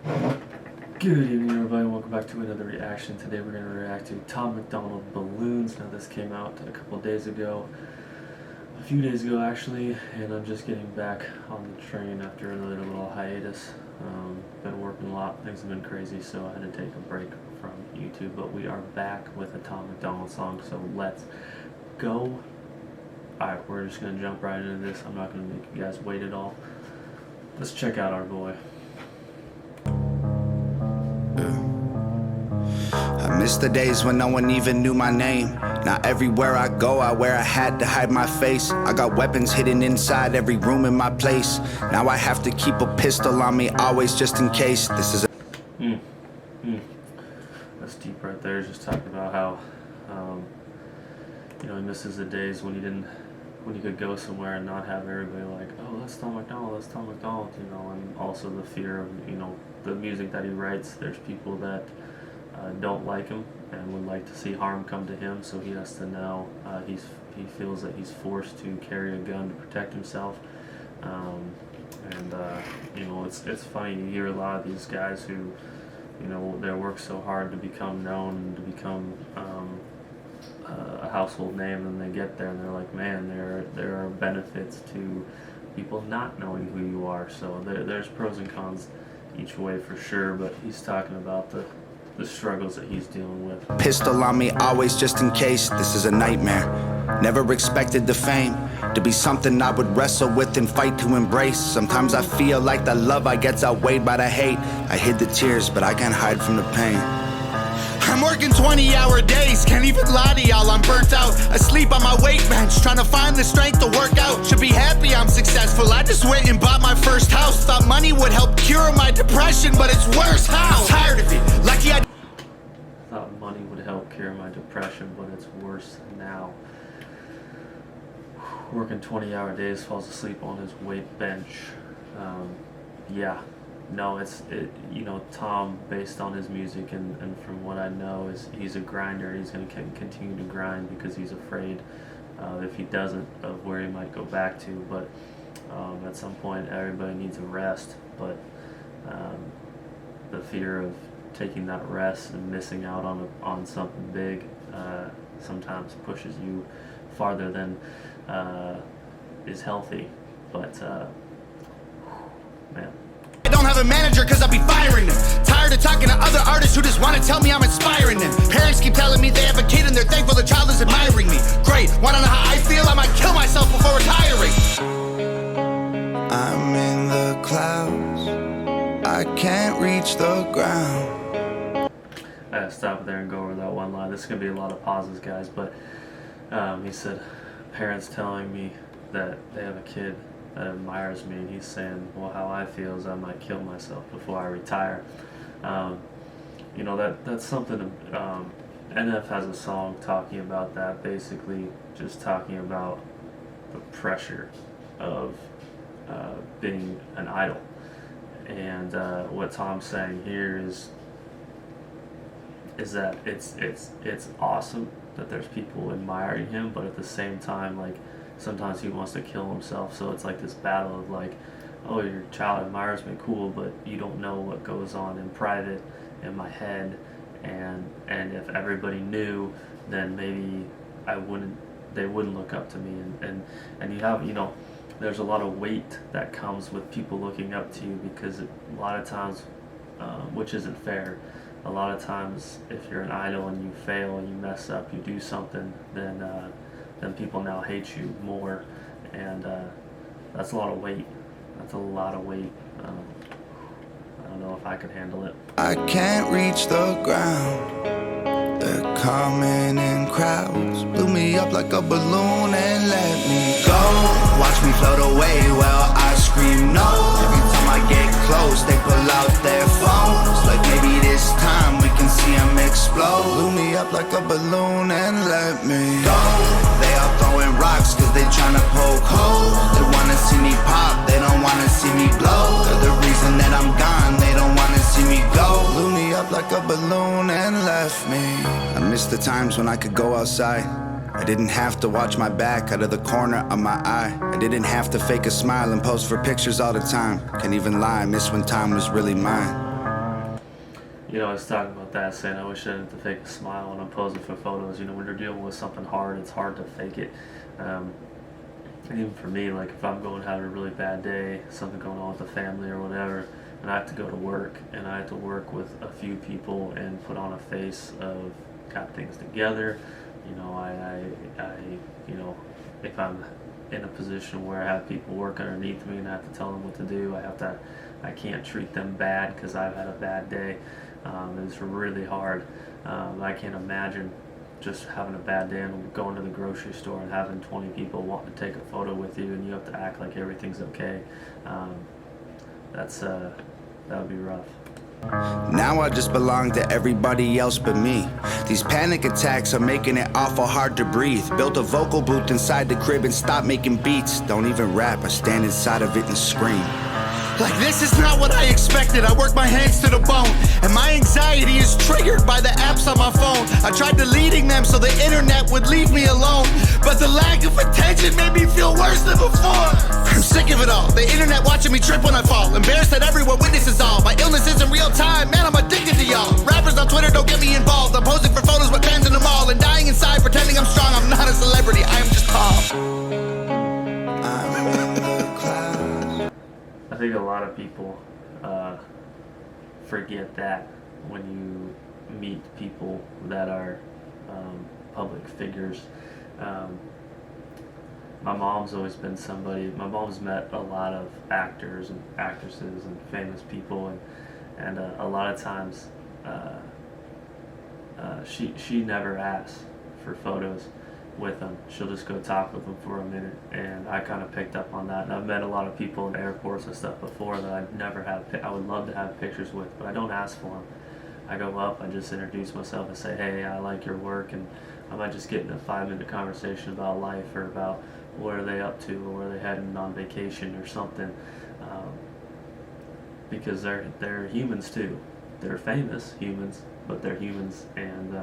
Good evening, everybody, and welcome back to another reaction. Today we're going to react to Tom MacDonald Balloons. Now this came out a couple of days ago, a few days ago actually, and I'm just getting back on the train after another little hiatus. Been working a lot, things have been crazy, so I had to take a break from YouTube, but we are back with a Tom MacDonald song, so let's go. Alright, we're just going to jump right into this. I'm not going to make you guys wait at all. Let's check out our boy. I miss the days when no one even knew my name. Now everywhere I go, I wear a hat to hide my face. I got weapons hidden inside every room in my place. Now I have to keep a pistol on me always just in case. This is a That's deep right there. Just talking about how he misses the days when you could go somewhere and not have everybody like, oh, that's Tom MacDonald, that's Tom MacDonald, and also the fear of the music that he writes. There's people that don't like him and would like to see harm come to him, so he has to now he feels that he's forced to carry a gun to protect himself. It's funny, you hear a lot of these guys who they work so hard to become known and to become a household name, and they get there and they're like, man, there are benefits to people not knowing who you are. So there's pros and cons each way for sure, but he's talking about the struggles that he's dealing with. pistol on me always just in case. This is a nightmare. Never expected the fame to be something I would wrestle with and fight to embrace. Sometimes I feel like the love I get's outweighed by the hate. I hid the tears, but I can't hide from the pain. I'm working 20-hour days, can't even lie to y'all, I'm burnt out. Asleep on my weight bench, trying to find the strength to work out. Should be happy I'm successful, I just went and bought my first house. Thought money would help cure my depression, but it's worse. How? I'm tired of it, lucky I Thought money would help cure my depression, but it's worse now. Working 20-hour days, falls asleep on his weight bench. Tom, based on his music and from what I know, he's a grinder. He's going to continue to grind because he's afraid if he doesn't, of where he might go back to. But at some point, everybody needs a rest. But the fear of taking that rest and missing out on something big sometimes pushes you farther than is healthy. But man, I don't have a manager cause I'll be firing them. Tired of talking to other artists who just want to tell me I'm inspiring them. Parents keep telling me they have a kid and they're thankful the child is admiring me. Great, wanna know how I feel? I might kill myself before retiring. I'm in the clouds, I can't reach the ground. I gotta stop there and go over that one line. This is gonna be a lot of pauses, guys, but he said, parents telling me that they have a kid that admires me, and he's saying, well, how I feel is I might kill myself before I retire. That's something. NF has a song talking about that, basically just talking about the pressure of being an idol. And what Tom's saying here is that it's awesome that there's people admiring him, but at the same time, like, sometimes he wants to kill himself. So it's like this battle of like, oh, your child admires me, cool, but you don't know what goes on in private in my head, and if everybody knew, then maybe they wouldn't look up to me, and you have there's a lot of weight that comes with people looking up to you, because a lot of times, which isn't fair, a lot of times if you're an idol and you fail and you mess up, you do something, then people now hate you more, and that's a lot of weight. That's a lot of weight. I don't know if I could handle it. I can't reach the ground. They're coming in crowds. Blew me up like a balloon and let me go. Watch me float away while I scream no. Every time I get close, they pull out their phones. Like maybe this time we can see them explode. Blew me up like a balloon and let me go. They all throwing rocks cause they tryna poke holes. They wanna see me pop, they don't wanna see me blow. They're the reason that I'm gone, they don't wanna see me go. Blew me up like a balloon and left me. I miss the times when I could go outside. I didn't have to watch my back out of the corner of my eye. I didn't have to fake a smile and pose for pictures all the time. Can't even lie, I miss when time was really mine. I was talking about that, saying I wish I didn't have to fake a smile when I'm posing for photos. When you're dealing with something hard, it's hard to fake it. Um, Even for me, like if I'm going having a really bad day, something going on with the family or whatever, and I have to go to work, and I have to work with a few people and put on a face of got things together. If I'm in a position where I have people work underneath me and I have to tell them what to do, I can't treat them bad because I've had a bad day. It's really hard. I can't imagine just having a bad day and going to the grocery store and having 20 people wanting to take a photo with you and you have to act like everything's okay. That would be rough. Now I just belong to everybody else but me. These panic attacks are making it awful hard to breathe. Built a vocal booth inside the crib and stopped making beats. Don't even rap, I stand inside of it and scream. Like this is not what I expected. I work my hands to the bone, and my anxiety is triggered by the apps on my phone. I tried deleting them so the internet would leave me alone, but the lack of attention made me feel worse than before. I'm sick of it all. The internet watching me trip when I fall. Embarrassed that everyone witnesses all. My illness isn't real time, man, I'm addicted to y'all. Rappers on Twitter don't get me involved. I'm posing for photos with fans in the mall and dying inside pretending I'm strong. I'm not a celebrity, I am just calm. I think a lot of people forget that when you meet people that are public figures. My mom's always been somebody. My mom's met a lot of actors and actresses and famous people, and a lot of times she never asks for photos with them. She'll just go talk with them for a minute, and I kind of picked up on that. And I've met a lot of people in airports and stuff before that I've never had. I would love to have pictures with, but I don't ask for them. I go up, I just introduce myself and say, hey, I like your work, and I might just get in a 5-minute conversation about life or about what are they up to or where they heading on vacation or something, because they're humans too. They're famous humans, but they're humans, and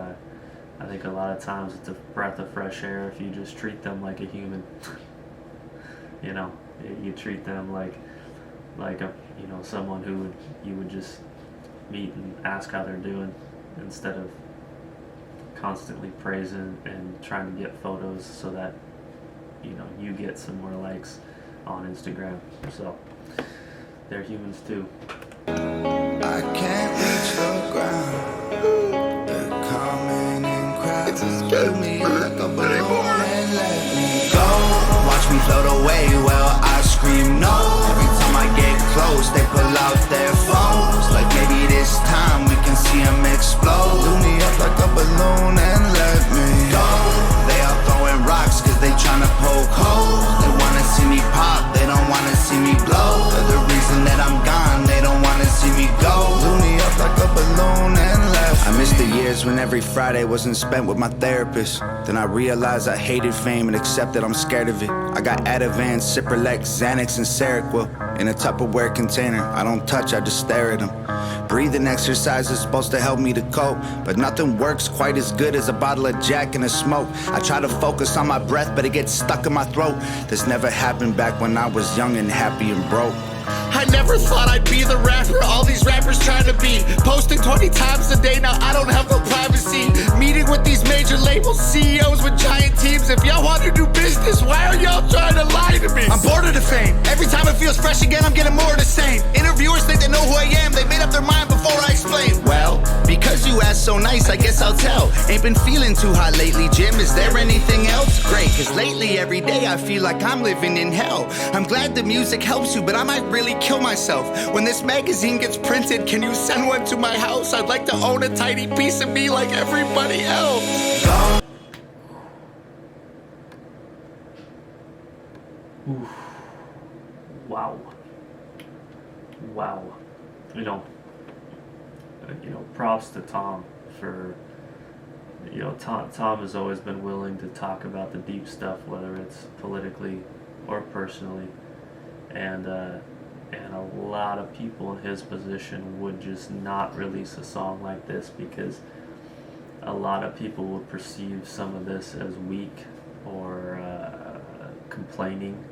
I think a lot of times it's a breath of fresh air if you just treat them like a human. You treat them like someone who you would just meet and ask how they're doing, instead of constantly praising and trying to get photos so that you get some more likes on Instagram. So they're humans too. I can't reach the ground. They're coming in crowds. Fill me like a balloon and let me go. Watch me float away while I scream no. Every time I get close, they pull out their phones. Like maybe this time we can see them explode. Fill me up like a balloon and let me go. They are throwing rocks cause they tryna poke holes. They wanna see me pop, they don't wanna see me blow. For the reason that I'm gone, they don't wanna see me go. Blew me up like a balloon and left. I missed the years when every Friday wasn't spent with my therapist. Then I realized I hated fame and accepted I'm scared of it. I got Ativan, Cipralex, Xanax, and Seroquel in a Tupperware container. I don't touch, I just stare at them. Breathing exercise is supposed to help me to cope, but nothing works quite as good as a bottle of Jack and a smoke. I try to focus on my breath, but it gets stuck in my throat. This never happened back when I was young and happy and broke. I never thought I'd be the rapper all these rappers trying to be. Posting 20 times a day, now I don't have no privacy. Meeting with these major labels, CEOs with giant teams. If y'all want to do business, why are y'all trying to lie to me? I'm bored of the fame. Every time it feels fresh again, I'm getting more of the same. Interviewers think they know who I am. They made up their mind before I explain. Well, because you asked so nice, I guess I'll tell. Ain't been feeling too hot lately, Jim. Is there anything else? Great, cause lately every day I feel like I'm living in hell. I'm glad the music helps you, but I might really kill myself. When this magazine gets printed, can you send one to my house? I'd like to own a tiny piece of me like everybody else. Oof. Wow. Props to Tom for, Tom has always been willing to talk about the deep stuff, whether it's politically or personally, and a lot of people in his position would just not release a song like this because a lot of people would perceive some of this as weak or complaining.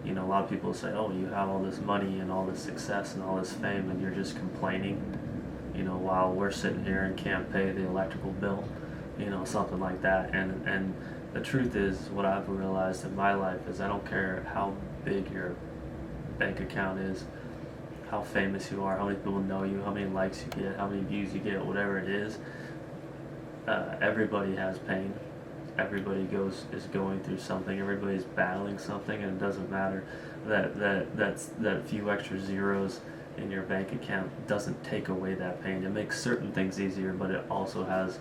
A lot of people say, oh, you have all this money and all this success and all this fame and you're just complaining. while we're sitting here and can't pay the electrical bill, something like that. And the truth is, what I've realized in my life is I don't care how big your bank account is, how famous you are, how many people know you, how many likes you get, how many views you get, whatever it is. Everybody has pain. Everybody is going through something. Everybody's battling something, and it doesn't matter that few extra zeros in your bank account doesn't take away that pain. It makes certain things easier, but it also has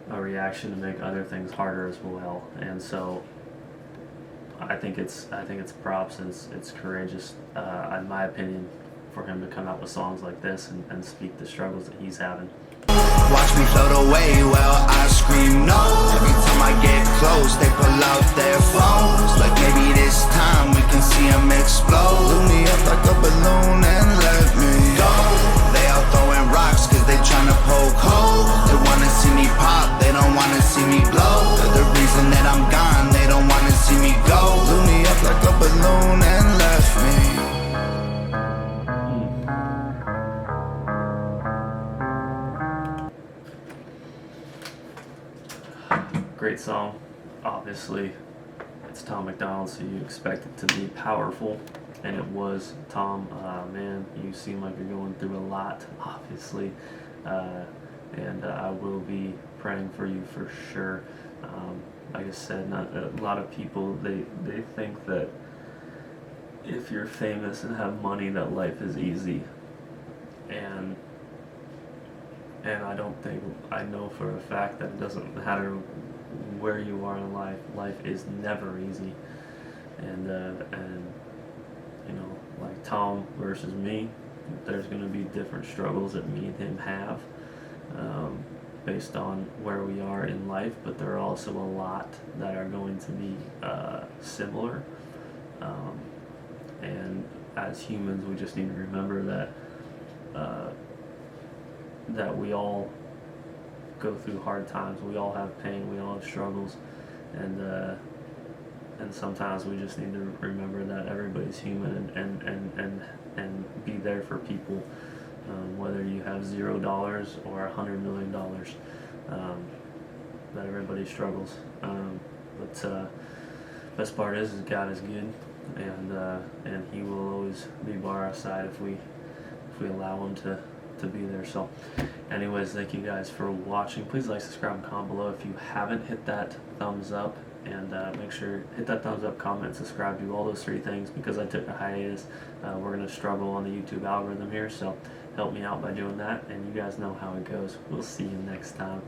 a reaction to make other things harder as well. And so I think it's props, and it's courageous, in my opinion, for him to come out with songs like this and speak the struggles that he's having. Watch me float away while I scream no. Every time I get close, they pull out their phones. Like maybe this time we can see them explode. Blew me up like a balloon and let me go. They all throwing rocks cause they tryna poke holes. They wanna see me pop, they don't wanna see me blow. They're the reason that I'm gone, they don't wanna see me go. Blew me up like a balloon and left me. Great song. Obviously, it's Tom MacDonald, so you expect it to be powerful, and it was. Tom, man, you seem like you're going through a lot, obviously, and I will be praying for you for sure. Like I said, not a lot of people, they think that if you're famous and have money, that life is easy, and I know for a fact that it doesn't matter where you are in life. Life is never easy, and like Tom versus me, there's going to be different struggles that me and him have, based on where we are in life, but there are also a lot that are going to be similar, and as humans we just need to remember that we all go through hard times. We all have pain. We all have struggles, and sometimes we just need to remember that everybody's human, and be there for people, whether you have $0 or $100 million. That everybody struggles, but best part is God is good, and He will always be by our side if we allow Him to be there. So anyways, thank you guys for watching. Please like, subscribe, and comment below if you haven't. Hit that thumbs up, and make sure hit that thumbs up, comment, subscribe, do all those 3 things, because I took a hiatus. We're going to struggle on the YouTube algorithm here, so help me out by doing that, and you guys know how it goes. We'll see you next time.